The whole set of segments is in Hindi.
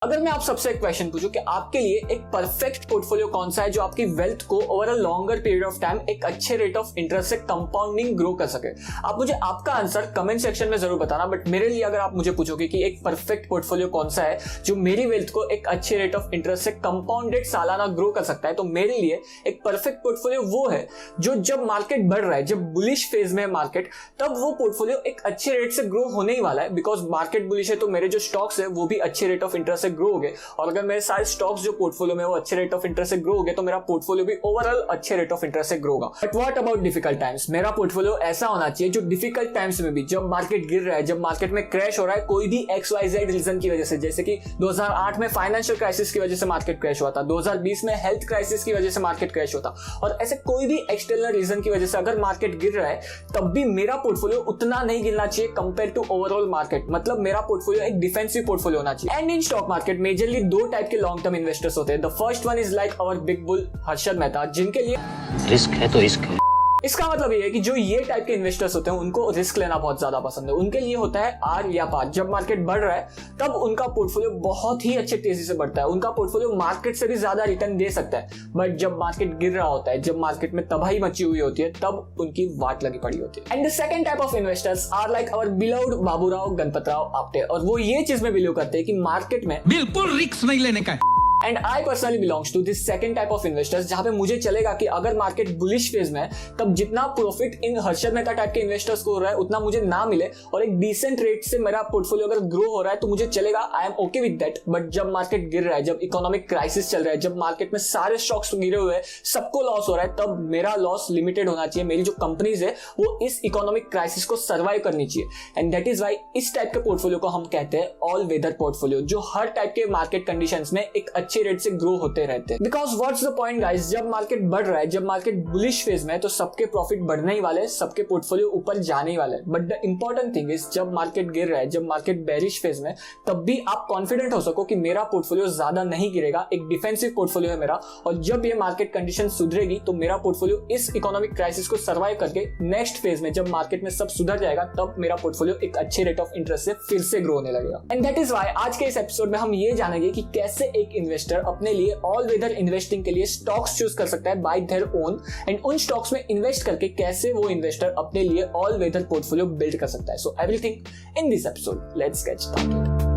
अगर मैं आप सबसे एक क्वेश्चन पूछूं कि आपके लिए एक परफेक्ट पोर्टफोलियो कौन सा है जो आपकी वेल्थ को over a longer period of time एक अच्छे रेट ऑफ इंटरेस्ट से कंपाउंडिंग ग्रो कर सके, आप मुझे आपका आंसर कमेंट सेक्शन में जरूर बताना। बट मेरे लिए अगर आप मुझे पूछोगे कि एक परफेक्ट पोर्टफोलियो कौन सा है जो मेरी वेल्थ को एक अच्छे रेट ऑफ इंटरेस्ट से कंपाउंडेड सालाना ग्रो कर सकता है, तो मेरे लिए एक परफेक्ट पोर्टफोलियो वो है जो जब मार्केट बढ़ रहा है, जब बुलिश फेज में है मार्केट, तब वो पोर्टफोलियो एक अच्छे रेट से ग्रो होने ही वाला है। बिकॉज मार्केट बुलिश है तो मेरे जो स्टॉक्स है वो भी अच्छे रेट ऑफ इंटरेस्ट से ग्रो हो गए, और अगर मेरे सारे स्टॉक्स जो पोर्टफोलियो में वो अच्छे रेट ऑफ इंटरेस्ट से ग्रो हो गए तो मेरा पोर्टफोलियो भी ओवरऑल अच्छे रेट ऑफ इंटरेस्ट से ग्रो होगा। But what about difficult times? मेरा पोर्टफोलियो ऐसा होना चाहिए जो डिफिकल्ट टाइम्स में भी, जब मार्केट गिर रहा है, जब मार्केट में क्रैश हो रहा है कोई भी XYZ रीजन की वजह से, जैसे कि 2008 में फाइनेंशियल क्राइसिस की वजह से मार्केट क्रैश हुआ था, 2020 में हेल्थ क्राइसिस की वजह से मार्केट क्रैश होता, और ऐसे कोई भी एक्सटर्नल रीजन की वजह से अगर मार्केट गिर रहा है तब भी मेरा पोर्टफोलियो उतना नहीं गिरना चाहिए कंपेयर टू ओवरऑल मार्केट। मतलब मेरा पोर्टफोलियो एक डिफेंसिव पोर्टफोलियो होना चाहिए। And in stock market majorly दो टाइप के लॉन्ग टर्म इन्वेस्टर्स होते हैं। The first one is like our big bull Harshad Mehta, जिनके लिए रिस्क है तो रिस्क है। इसका मतलब ये है कि जो ये टाइप के इन्वेस्टर्स होते हैं उनको रिस्क लेना बहुत ज्यादा पसंद है। उनके लिए होता है आर या पार। जब मार्केट बढ़ रहा है तब उनका पोर्टफोलियो बहुत ही अच्छे तेजी से बढ़ता है, उनका पोर्टफोलियो मार्केट से भी ज्यादा रिटर्न दे सकता है। बट जब मार्केट गिर रहा होता है, जब मार्केट में तबाही मची हुई होती है, तब उनकी वाट लगी पड़ी होती है। And the second type of investors are like our beloved Baburao Ganpatrao Apte, और वो ये चीज में बिलीव करते हैं कि मार्केट में बिल्कुल रिस्क नहीं लेने का। And I personally belongs to this second type of investors, जहां पे मुझे चलेगा कि अगर मार्केट बुलिश फेज में है तब जितना profit in Harshad Mehta type के इन्वेस्टर्स को हो रहा है उतना मुझे ना मिले, और एक डिसेंट रेट से मेरा पोर्टफोलियो अगर ग्रो हो रहा है तो मुझे चलेगा, I am okay with that. But जब मार्केट गिर रहा है, जब इकोनॉमिक क्राइसिस चल रहा है, जब मार्केट में सारे स्टॉक्स गिरे हुए हैं, सबको लॉस हो रहा है, तब मेरा लॉस लिमिटेड होना चाहिए। मेरी जो कंपनीज है वो इस इकोनॉमिक क्राइसिस को सर्वाइव करनी चाहिए। एंड दैट इज वाई इस टाइप के पोर्टफोलियो को हम कहते हैं ऑल वेदर पोर्टफोलियो, जो हर टाइप के मार्केट कंडीशंस में एक अच्छे रेट से ग्रो होते रहते हैं। Because what's the point guys, जब मार्केट बढ़ रहा है, जब मार्केट बुलिश फेज में है, तो सबके प्रॉफिट बढ़ने ही वाले, सबके पोर्टफोलियो ऊपर जाने ही वाले। But the important thing is जब मार्केट गिर रहा है, जब मार्केट बेरिश फेज में, तब भी आप कॉन्फिडेंट हो सको कि मेरा पोर्टफोलियो ज्यादा नहीं गिरेगा, एक डिफेंसिव पोर्टफोलियो है मेरा, और जब ये मार्केट कंडीशन सुधरेगी तो मेरा पोर्टफोलियो इस इकोनॉमिक क्राइसिस को सर्वाइव करके नेक्स्ट फेज में, जब मार्केट में सब सुधर जाएगा, तब मेरा पोर्टफोलियो एक अच्छे रेट ऑफ इंटरेस्ट से फिर से ग्रो होने लगेगा। एंड दैट इज वाई आज के इस एपिसोड में हम ये जानेंगे कि कैसे एक इन्वेस्टर अपने लिए ऑल वेदर इन्वेस्टिंग के लिए स्टॉक्स चूज कर सकता है बाय देयर ओन, एंड उन स्टॉक्स में इन्वेस्ट करके कैसे वो इन्वेस्टर अपने लिए ऑल वेदर पोर्टफोलियो बिल्ड कर सकता है। So everything in this episode, let's get started.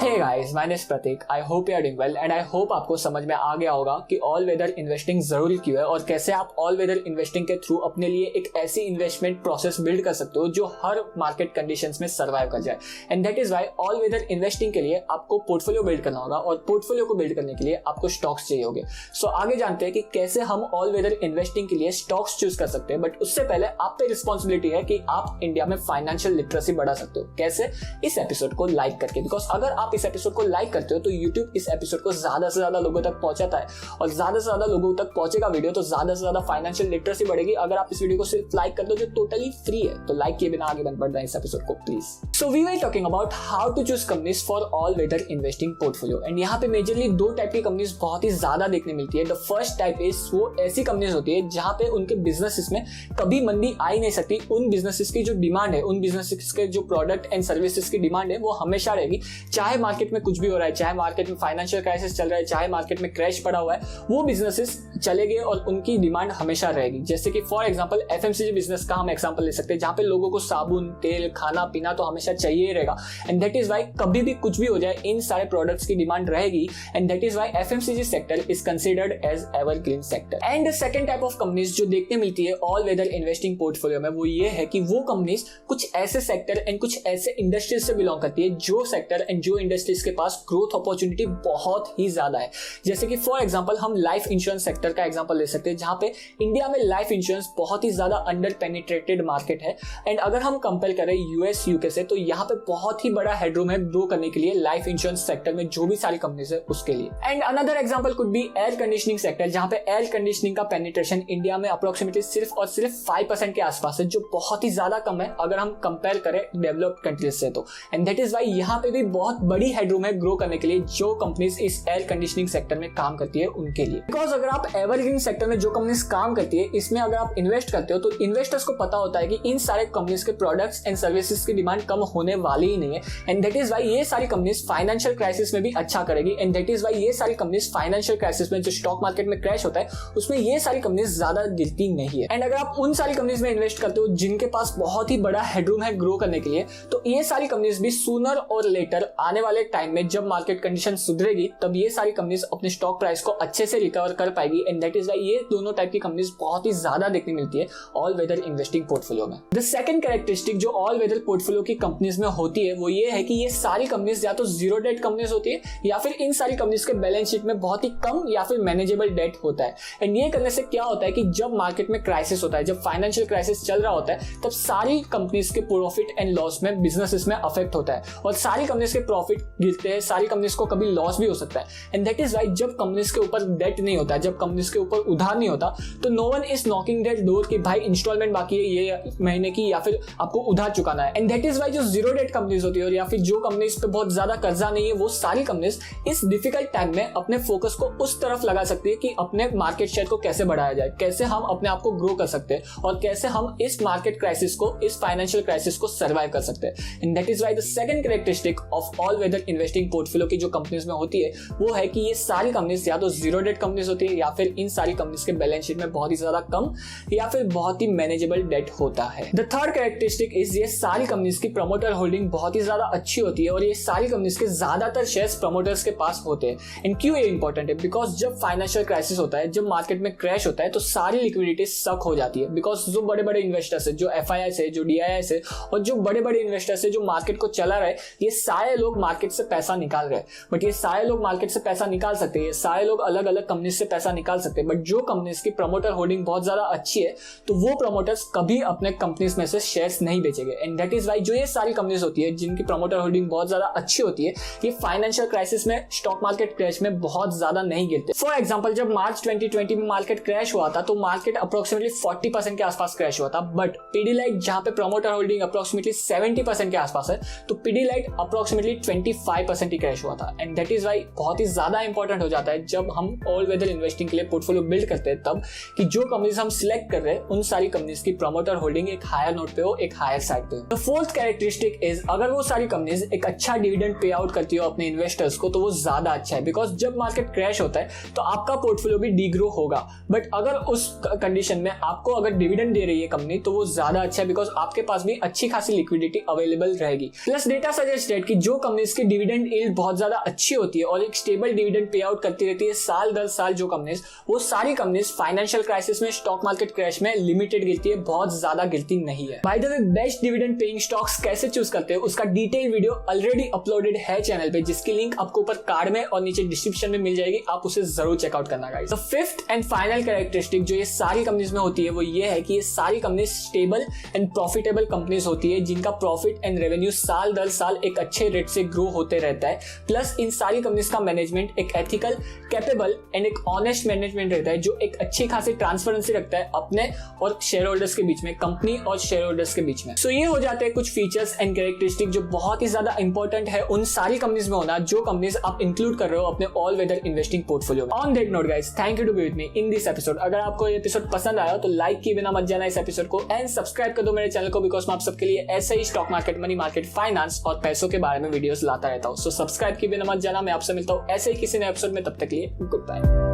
Hey guys, my name is Prateek. I hope you are doing well and I hope आपको समझ में आ गया होगा कि ऑल वेदर इन्वेस्टिंग जरूरी क्यों है, और कैसे आप ऑल वेदर इन्वेस्टिंग के थ्रू अपने लिए एक ऐसी इन्वेस्टमेंट प्रोसेस बिल्ड कर सकते हो जो हर मार्केट कंडीशंस में सर्वाइव कर जाए। And that is why all weather investing के लिए आपको पोर्टफोलियो बिल्ड करना होगा, और पोर्टफोलियो को बिल्ड करने के लिए आपको स्टॉक्स चाहिए होंगे। सो आगे जानते हैं कि कैसे हम ऑल वेदर इन्वेस्टिंग के लिए स्टॉक्स चूज कर सकते हैं। बट उससे पहले आप पे रिस्पॉन्सिबिलिटी है कि आप इंडिया में फाइनेंशियल लिटरेसी बढ़ा सकते हो। कैसे? इस एपिसोड को लाइक करके। बिकॉज अगर आप इस एपिसोड को लाइक करते हो तो YouTube इस एपिसोड को ज्यादा से ज्यादा लोगों तक पहुंचाता है, और ज्यादा से ज्यादा लोगों तक पहुंचेगा वीडियो तो ज्यादा से ज्यादा फाइनेंशियल लिटरेसी बढ़ेगी। अगर आप इस वीडियो को सिर्फ लाइक करते हो जो टोटली फ्री है, तो लाइक किए बिना आगे बढ़ रहे हैं इस एपिसोड को please. So we were talking about how to choose companies for all weather investing portfolio, and यहाँ पे मेजरली दो टाइप की कंपनीज बहुत ही ज्यादा देखने मिलती है। द फर्स्ट टाइप इज वो ऐसी कंपनीज होती है जहां पे उनके बिजनेसेस में कभी मंदी आ ही नहीं सकती। उन बिजनेसेस की जो डिमांड है, उन बिजनेसेस के जो प्रोडक्ट एंड सर्विसेज की डिमांड है, वो हमेशा रहेगी। चाहे मार्केट में कुछ भी हो रहा है, चाहे मार्केट में फाइनेंशियल क्राइसिस चल रहा है, चाहे मार्केट में क्रैश पड़ा हुआ है, वो बिजनेसेस चलेंगे और उनकी डिमांड हमेशा रहेगी। जैसे कि फॉर एग्जांपल FMCG बिजनेस का हम एग्जांपल ले सकते हैं, जहां पे लोगों को साबुन, तेल, खाना पीना तो हमेशा चाहिए ही रहेगा। एंड दैट इज वाई कभी भी कुछ भी हो जाए, इन सारे प्रोडक्ट्स की डिमांड रहेगी। And that is why FMCG sector is considered as evergreen sector. And second type of companies जो देखने मिलती है ऑल वेदर इन्वेस्टिंग पोर्टफोलियो में, वो ये है कि वो कंपनीज कुछ ऐसे सेक्टर एंड कुछ ऐसे इंडस्ट्रीज से बिलोंग करती है जो सेक्टर एंड जो इंडस्ट्रीज के पास ग्रोथ अपॉर्चुनिटी बहुत ही ज्यादा है। जैसे कि फॉर एग्जांपल हम लाइफ इंश्योरेंस सेक्टर का एग्जांपल ले सकते हैं, जहां पे इंडिया में लाइफ इंश्योरेंस बहुत ही ज्यादा अंडर पेनिट्रेटेड मार्केट है। एंड अगर हम कंपेयर करें US UK से, तो यहाँ पे बहुत ही बड़ा हेडरूम है ग्रो करने के लिए लाइफ इंश्योरेंस सेक्टर में जो भी सारी कंपनीज है उसके लिए। And another example could be air conditioning sector, जहां पे एयर कंडीशनिंग का पेनिट्रेशन इंडिया में अप्रोक्सीमेटली सिर्फ और सिर्फ 5% के आसपास है, जो बहुत ही ज्यादा कम है अगर हम कंपेयर करें डेवलप्ड कंट्रीज से तो। एंड दैट इज वाई यहाँ पे भी बहुत बड़ी हेडरूम है ग्रो करने के लिए जो कंपनीज इस एयर कंडीशनिंग सेक्टर में काम करती है उनके लिए। बिकॉज अगर आप एवरग्रीन सेक्टर में जो कंपनीज काम करती है इसमें अगर आप इन्वेस्ट करते हो तो इन्वेस्टर्स को पता होता है कि इन सारे कंपनीज के प्रोडक्ट्स एंड सर्विसेज की डिमांड कम होने वाली ही नहीं है, एंड दैट इज व्हाई ये सारी कंपनीज फाइनेंशियल क्राइसिस में भी अच्छा करेगी, एंड दैट इज व्हाई ये सारी कंपनीज फाइनेंशियल क्राइसिस में जो स्टॉक मार्केट में क्रैश होता है उसमें ये सारी कंपनीज ज्यादा गिरती नहीं है। एंड अगर आप उन सारी कंपनीज में इन्वेस्ट करते हो जिनके पास बहुत ही बड़ा हेडरूम है ग्रो करने के लिए, तो ये सारी कंपनीज भी सूनर और लेटर आने वाले टाइम में जब मार्केट कंडीशन सुधरेगी तब ये सारी कंपनीज अपने स्टॉक प्राइस को अच्छे से रिकवर कर पाएगी, एंड दैट इज व्हाई ये दोनों टाइप की कंपनीज बहुत ही ज्यादा देखने मिलती है ऑल वेदर इन्वेस्टिंग पोर्टफोलियो में। द सेकंड कैरेक्टरिस्टिक जो ऑल वेदर पोर्टफोलियो की कंपनीज में होती है वो ये है कि ये सारी कंपनीज या तो जीरो डेट कंपनीज होती है या फिर इन सारी कंपनीज के बैलेंस शीट में बहुत ही कम या फिर मैनेजेबल डेट होता है। एंड ये करने से क्या होता है कि जब मार्केट में क्राइसिस होता है, जब फाइनेंशियल क्राइसिस चल रहा होता है, तब सारी कंपनीज के प्रॉफिट एंड लॉस में बिजनेसेस में अफेक्ट होता है और सारी कंपनीज के प्रॉफिट गिरते हैं, सारी कंपनीज को कभी लॉस भी हो सकता है। एंड दैट इज व्हाई जब कंपनीज के ऊपर डेट नहीं होता, जब कंपनीज के ऊपर उधार नहीं होता, तो no one is knocking that door कि भाई इंस्टॉलमेंट बाकी है ये महीने की या फिर आपको उधार चुकाना है। एंड दैट इज व्हाई जो जीरो डेट कंपनीज होती है या फिर जो कंपनीज पे बहुत ज्यादा कर्जा नहीं है, वो सारी कंपनीज इस डिफिकल्ट टाइम में अपने फोकस को उस तरफ लगा सकती है कि अपने मार्केट शेयर को कैसे बढ़ाया जाए, कैसे हम अपने आप को ग्रो कर सकते हैं और कैसे हम इस मार्केट क्राइसिस को, इस फाइनेंशियल क्राइसिस को सर्वाइव कर सकते हैं। And that is why the second characteristic of all weather investing portfolio की जो कंपनीज में होती है वो है कि ये सारी कंपनीज या तो जीरो डेट कंपनीज होती है या फिर इन सारी कंपनीज के बैलेंस शीट में बहुत ही ज्यादा कम या फिर बहुत ही मैनेजेबल डेट होता है। द थर्ड कैरेक्टरिस्टिक इज ये सारी कंपनीज की प्रमोटर होल्डिंग बहुत ही ज्यादा अच्छी होती है और ये सारी कंपनीज के ज्यादातर शेयर्स प्रमोटर्स के पास होते हैं। एंड क्यों ये इंपॉर्टेंट है? बिकॉज जब फाइनेंशियल क्राइसिस होता है, जब मार्केट में क्रैश होता है, तो सारी लिक्विडिटी सक हो जाती है। बिकॉज जो बड़े बड़े इन्वेस्टर्स है, जो FIIs है, जो DIIs है और जो बड़े बड़े इन्वेस्टर्स है जो मार्केट को चला रहे, ये सारे लोग मार्केट से पैसा निकाल रहे हैं। बट ये सारे लोग मार्केट से पैसा निकाल सकते हैं, ये सारे लोग अलग अलग कंपनीज से पैसा निकाल सकते हैं, बट जो कंपनीज की प्रमोटर होल्डिंग बहुत ज्यादा अच्छी है तो वो प्रमोटर्स कभी अपने कंपनीज में से शेयर्स नहीं बेचेंगे। एंड दैट इज व्हाई जो ये सारी कंपनीज होती है जिनकी प्रमोटर होल्डिंग बहुत ज्यादा अच्छी होती है, ये फाइनेंशियल क्राइसिस में, स्टॉक मार्केट क्रैश में बहुत ज्यादा नहीं गिरते। फॉर एग्जांपल जब मार्च 2020 में मार्केट क्रैश हुआ था तो मार्केट अप्रोक्सीमेटली 40% के आसपास क्रैश हुआ था, बट पीडीलाइट जहां पे प्रमोटर होल्डिंग अप्रोक्सीमेटली 70% के आसपास है तो पीडीलाइट अप्रोक्सीमेटली 25% ही क्रैश हुआ था। एंड दैट इज व्हाई बहुत ही ज्यादा इंपॉर्टेंट हो जाता है जब हम ऑल वेदर इन्वेस्टिंग के लिए पोर्टफोलियो बिल्ड करते हैं तब कि जो कंपनीज हम सिलेक्ट कर रहे हैं उन सारी कंपनीज की प्रमोटर होल्डिंग एक हायर नोट पे हो, एक हायर साइड पे। द फोर्थ कैरेक्टरिस्टिक इज अगर वो सारी कंपनीज एक अच्छा डिविडेंड पे आउट करती हो अपने इन्वेस्टर्स को तो वो ज्यादा अच्छा है। बिकॉज जब मार्केट क्रैश होता है तो आपका पोर्टफोलियो भी डीग्रो होगा, बट अगर उस कंडीशन में आपको अगर डिविडेंड दे रही है कंपनी तो वो ज्यादा अच्छा है बिकॉज आपके पास भी अच्छी खासी लिक्विडिटी अवेलेबल रहेगी। प्लस डेटा सजेस्टेड कि जो कंपनीज की डिविडेंड यील्ड बहुत ज्यादा अच्छी होती है और एक स्टेबल डिविडेंड पे आउट करती रहती है साल दर साल, जो कंपनीज, वो सारी कंपनीज फाइनेंशियल क्राइसिस में, स्टॉक मार्केट क्रैश में लिमिटेड गिरती है, बहुत ज्यादा गिरती नहीं है। By the way best dividend paying stocks कैसे चूज करते हैं उसका डिटेल वीडियो ऑलरेडी अपलोडेड है चैनल पे, जिसकी लिंक आपको ऊपर कार्ड में और नीचे डिस्क्रिप्शन में मिल जाएगी, आप उसे जरूर चेकआउट करना guys. The fifth and final characteristic जो ये सारी कंपनीज में होती है वो ये है कि ये सारी companies stable and profitable companies होती है जिनका प्रॉफिट एंड रेवेन्यू साल दर साल एक अच्छे रेट से ग्रो होते रहता है। प्लस इन सारी कंपनीज का मैनेजमेंट एक एथिकल, कैपेबल एंड एक ऑनेस्ट मैनेजमेंट रहता है जो एक अच्छी खासी ट्रांसपेरेंसी रखता है अपने और शेयर होल्डर्स के बीच में, कंपनी और शेयर होल्डर्स के बीच में। सो ये हो जाते हैं कुछ फीचर्स एंड कैरेक्टरिस्टिक जो बहुत ही ज्यादा इंपॉर्टेंट है उन सारी कंपनीज में होना जो कंपनीज आप इंक्लूड कर रहे हो अपने ऑल वेदर इन्वेस्टिंग पोर्टफोलियो में। On that note guys, thank you to be with me in this episode. अगर आपको ये एपिसोड पसंद आया तो लाइक किए बिना मत जाना इस एपिसोड को एंड सब्सक्राइब कर दो मेरे चैनल को, बिकॉज मैं आप सबके लिए ऐसे ही stock market, money market, finance और पैसों के बारे में वीडियोस लाता रहता हूँ। सो सब्सक्राइब किए बिना मत जाना। मैं आपसे मिलता हूँ ऐसे ही किसी नए एपिसोड में, तब तक के लिए गुड बाय।